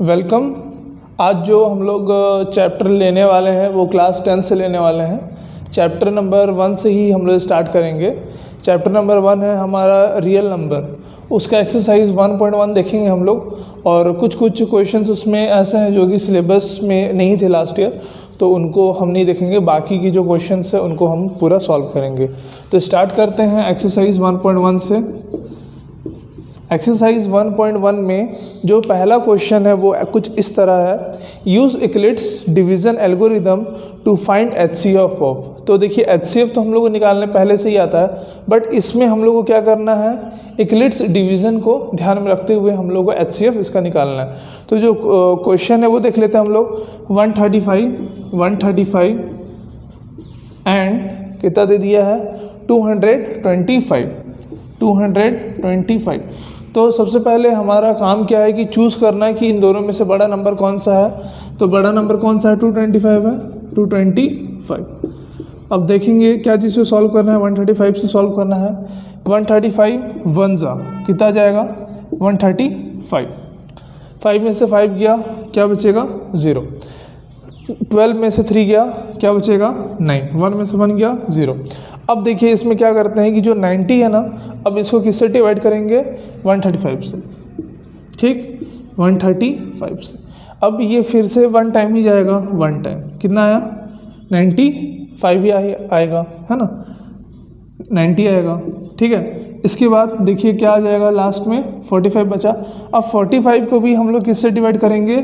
Welcome. आज जो हम लोग चैप्टर लेने वाले हैं वो क्लास 10 से लेने वाले हैं। चैप्टर नंबर 1 से ही हम लोग स्टार्ट करेंगे। चैप्टर नंबर 1 है हमारा रियल नंबर, उसका एक्सरसाइज 1.1 देखेंगे हम लोग। और कुछ क्वेश्चंस उसमें ऐसे हैं जो कि सिलेबस में नहीं थे लास्ट ईयर, तो उनको हम नहीं देखेंगे। बाकी की जो क्वेश्चंस है उनको हम पूरा सॉल्व करेंगे। तो स्टार्ट करते हैं एक्सरसाइज 1.1 से। एक्सरसाइज 1.1 में जो पहला क्वेश्चन है वो कुछ इस तरह है, use eclipse division algorithm to find HCF of. तो देखिए HCF तो हम लोग को निकालने पहले से ही आता है, बट इसमें हम लोग को क्या करना है, इक्लिप्स डिवीज़न को ध्यान में रखते हुए हम लोग को HCF इसका निकालना है। तो जो क्वेश्चन है वो देख लेते हैं हम लोग। 135 एंड कितना दे दिया है, 225। तो सबसे पहले हमारा काम क्या है कि चूज़ करना है कि इन दोनों में से बड़ा नंबर कौन सा है। तो बड़ा नंबर कौन सा है, 225 है, 225। अब देखेंगे क्या चीज़ से सॉल्व करना है, 135 से सॉल्व करना है। 135 वन जा कितना जाएगा, 135। 5 में से 5 गया, क्या बचेगा, 0। 12 में से 3 गया, क्या बचेगा, 9। 1 में से 1 गया, 0। अब देखिए इसमें क्या करते हैं कि जो 90 है ना, अब इसको किससे डिवाइड करेंगे, 135 से। ठीक, 135 से। अब ये फिर से 1 टाइम ही जाएगा, 1 टाइम कितना आया, 95 ही आएगा, है ना, 90 आएगा। ठीक है, इसके बाद देखिए क्या आ जाएगा लास्ट में, 45 बचा। अब 45 को भी हम लोग किससे डिवाइड करेंगे,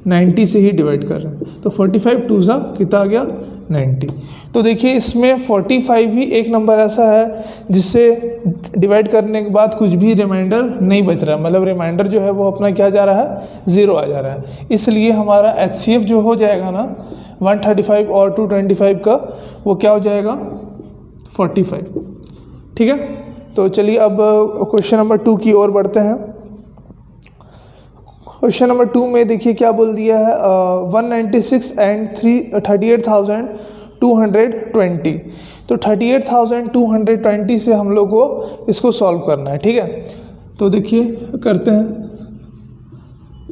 90 से ही डिवाइड कर रहे हैं। तो 45 2 ज़ा कितना आ गया, 90। तो देखिए इसमें 45 ही एक नंबर ऐसा है जिससे डिवाइड करने के बाद कुछ भी रिमाइंडर नहीं बच रहा है, मतलब रिमाइंडर जो है वो अपना क्या जा रहा है, 0 आ जा रहा है। इसलिए हमारा HCF जो हो जाएगा ना 135 और 225 का, वो क्या हो जाएगा, 45। ठीक है, तो चलिए अब क्वेश्चन नंबर 2 की ओर बढ़ते हैं। क्वेश्चन नंबर 2 में देखिए क्या बोल दिया है, 196 एंड 38,220। तो 38,220 से हम लोग को इसको सॉल्व करना है। ठीक है, तो देखिए करते हैं।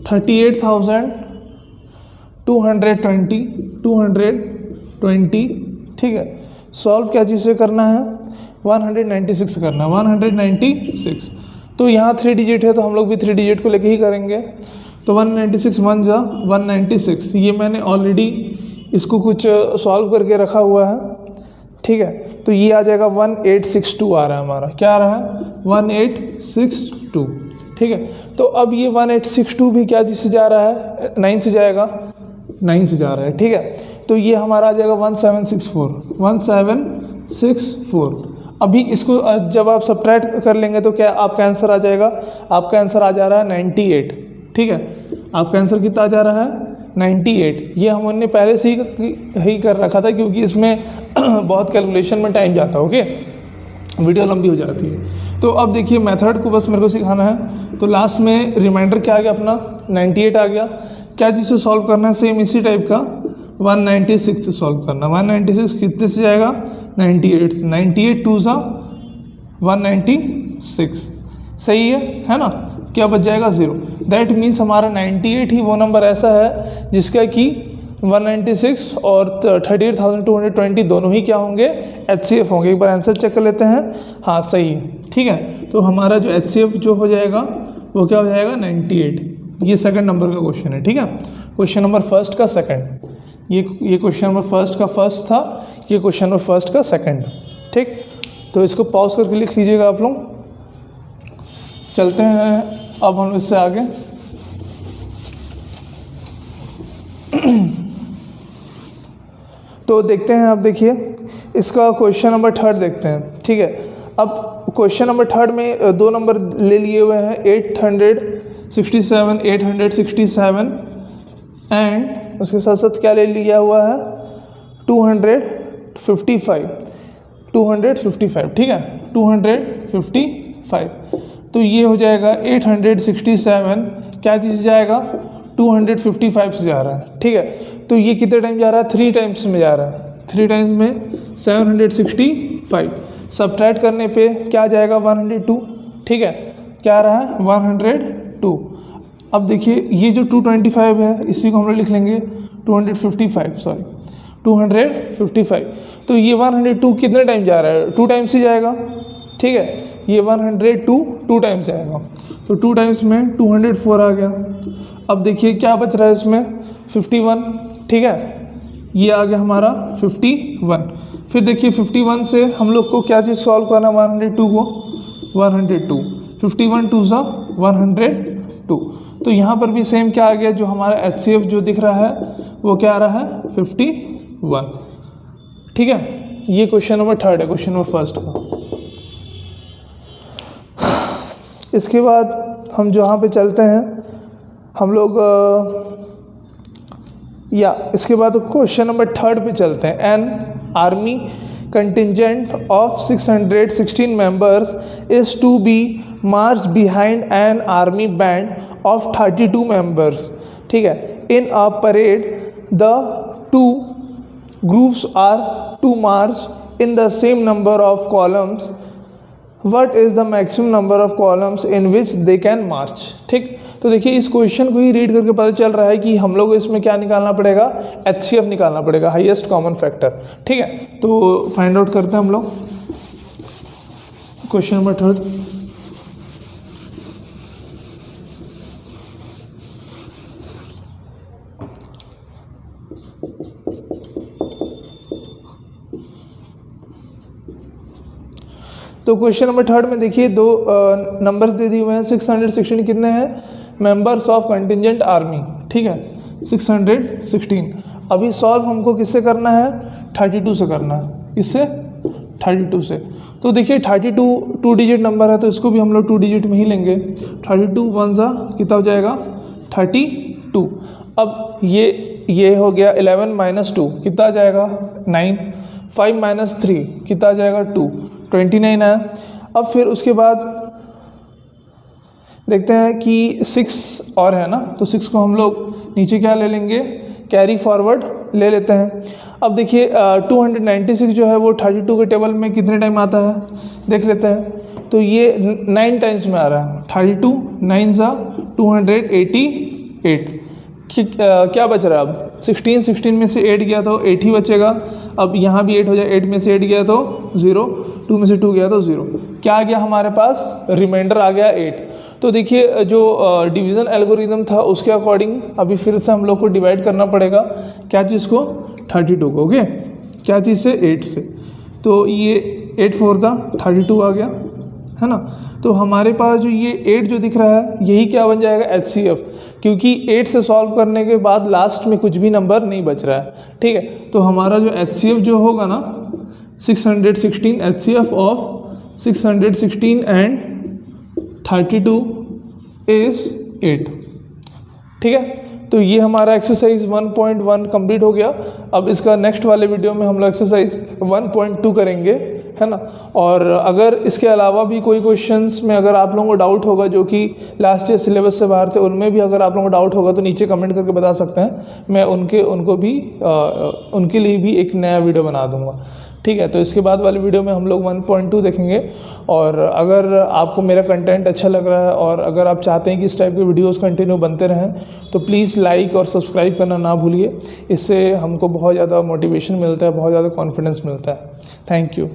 38,220 ठीक है, सॉल्व क्या चीज़ से करना है, 196 करना है, 196। तो यहाँ 3 डिजिट है तो हम लोग भी 3 डिजिट को लेके ही करेंगे। तो 196 1 जा 196, ये मैंने ऑलरेडी इसको कुछ सॉल्व करके रखा हुआ है। ठीक है, तो ये आ जाएगा 1862 आ रहा है हमारा, क्या आ रहा है, 1862। ठीक है, तो अब ये 1862 भी क्या चीज़ से जा रहा है, 9 से जाएगा, 9 से जा रहा है। ठीक है, तो ये हमारा आ जाएगा 1764। अभी इसको जब आप सब्ट्रैक्ट कर लेंगे तो क्या आपका आंसर आ जाएगा, आपका आंसर आ जा रहा है 98। ठीक है, आपका आंसर कितना आ जा रहा है, 98। ये हमने पहले से ही कर रखा था क्योंकि इसमें बहुत कैलकुलेशन में टाइम जाता है। ओके, वीडियो लंबी हो जाती है। तो अब देखिए मेथड को बस मेरे को सिखाना है। तो लास्ट में रिमाइंडर क्या आ गया अपना, 98 आ गया। क्या चीज़ से सॉल्व करना है, सेम इसी टाइप का 196 से सॉल्व करना। 196 कितने से जाएगा, 98 से। 98 2 ज़ा 196, सही है ना, क्या बच जाएगा, 0। दैट मीन्स हमारा 98 ही वो नंबर ऐसा है जिसका कि 196 और 38,220 दोनों ही क्या होंगे, HCF होंगे। एक बार आंसर चेक कर लेते हैं, हाँ सही है। ठीक है, तो हमारा जो HCF जो हो जाएगा वो क्या हो जाएगा, 98। ये सेकंड नंबर का क्वेश्चन है। ठीक है, क्वेश्चन नंबर फर्स्ट का सेकंड, ये क्वेश्चन नंबर फर्स्ट का फर्स्ट था, ये क्वेश्चन नंबर फर्स्ट का सेकंड। ठीक, तो इसको पॉज करके लिख लीजिएगा आप लोग। चलते हैं अब हम इससे आगे। तो देखते हैं, अब देखिए इसका क्वेश्चन नंबर 3 देखते हैं। ठीक है, अब क्वेश्चन नंबर 3 में 2 नंबर ले लिए हुए हैं, 867 एंड उसके साथ साथ क्या ले लिया हुआ है, 255। ठीक है, 255। तो ये हो जाएगा 867, क्या चीज़ जाएगा, 255 से जा रहा है। ठीक है, तो ये कितने टाइम जा रहा है, 3 टाइम्स में जा रहा है। 3 टाइम्स में 765, सब्ट्रैक्ट करने पे क्या जाएगा, 102। ठीक है, क्या आ रहा है, 102। अब देखिए ये जो 225 है इसी को हम लोग लिख लेंगे 255, तो ये 102 कितने टाइम जा रहा है, 2 टाइम्स ही जाएगा, ठीक है। ये 102 2 टाइम्स जाएगा, तो 2 टाइम्स में 204 आ गया। अब देखिए क्या बच रहा है इसमें 51, ठीक है, ये आ गया हमारा 51। फिर देखिए 51 से हम लोग को क्या चीज़ सॉल्व करना है, 102 को 102, 51 2 सा 102। तो यहाँ पर भी सेम क्या आ गया, जो हमारा HCF जो दिख रहा है वो क्या आ रहा है 51, ठीक है। ये क्वेश्चन नंबर 3 है, क्वेश्चन नंबर 1 का। इसके बाद हम जहाँ पे चलते हैं हम लोग इसके बाद क्वेश्चन नंबर 3 पे चलते हैं। An army contingent of 616 members is to be marched behind an army band of 32 members, ठीक है। In a parade the 2 groups are to march in the same number of columns. What is the maximum number of columns in which they can march, ठीक। तो देखिए इस question को ही read करके पता चल रहा है कि हम लोग इसमें क्या निकालना पड़ेगा, HCF निकालना पड़ेगा, हाईएस्ट कॉमन फैक्टर, ठीक है। तो फाइंड आउट करते हैं हम लोग क्वेश्चन नंबर 3। तो क्वेश्चन नंबर 3 में देखिए 2 नंबर्स दे दिए हुए हैं। 616 कितने हैं, मेंबर्स ऑफ कंटिजेंट आर्मी, ठीक है, 616। अभी सॉल्व हमको किससे करना है, 32 से करना है, इससे 32 से। तो देखिए 32 2 डिजिट नंबर है, तो इसको भी हम लोग 2 डिजिट में ही लेंगे। 32 1 सा कितना हो जाएगा 32। अब ये हो गया 11 - 2 कितना आ जाएगा 9, 5 - 3 कितना आ जाएगा 2, 29 है। अब फिर उसके बाद देखते हैं कि 6 और है ना, तो 6 को हम लोग नीचे क्या ले लेंगे, कैरी फॉरवर्ड ले लेते हैं। अब देखिए 296 जो है वो 32 के टेबल में कितने टाइम आता है देख लेते हैं। तो ये 9 टाइम्स में आ रहा है, 32 9 सा 288। क्या बच रहा है अब 16 में से 8 गया तो 8 ही बचेगा। अब यहाँ भी 8 हो जाए, 8 में से 8 गया तो 0, 2 में से 2 गया तो 0। क्या आ गया हमारे पास, रिमाइंडर आ गया 8। तो देखिए जो डिवीज़न एल्गोरिदम था उसके अकॉर्डिंग अभी फिर से हम लोग को डिवाइड करना पड़ेगा, क्या चीज़ को 32 को, ओके, क्या चीज़ से 8 से। तो ये 8 4 था 32 आ गया, है ना। तो हमारे पास जो ये 8 जो दिख रहा है यही क्या बन जाएगा HCF, क्योंकि 8 से सॉल्व करने के बाद लास्ट में कुछ भी नंबर नहीं बच रहा है, ठीक है। तो हमारा जो HCF जो होगा ना 616, HCF ऑफ 616 एंड 32 इज़ 8, ठीक है। तो ये हमारा एक्सरसाइज 1.1 कंप्लीट हो गया। अब इसका नेक्स्ट वाले वीडियो में हम लोग एक्सरसाइज 1.2 करेंगे, है ना। और अगर इसके अलावा भी कोई क्वेश्चंस में अगर आप लोगों को डाउट होगा जो कि लास्ट ईयर सिलेबस से बाहर थे, उनमें भी अगर आप लोगों को डाउट होगा तो नीचे कमेंट करके बता सकते हैं, मैं उनके लिए भी एक नया वीडियो बना दूंगा, ठीक है। तो इसके बाद वाले वीडियो में हम लोग 1.2 देखेंगे। और अगर आपको मेरा कंटेंट अच्छा लग रहा है और अगर आप चाहते हैं कि इस टाइप के वीडियोस कंटिन्यू बनते रहें तो प्लीज़ लाइक और सब्सक्राइब करना ना भूलिए। इससे हमको बहुत ज़्यादा मोटिवेशन मिलता है, बहुत ज़्यादा कॉन्फिडेंस मिलता है। Thank you.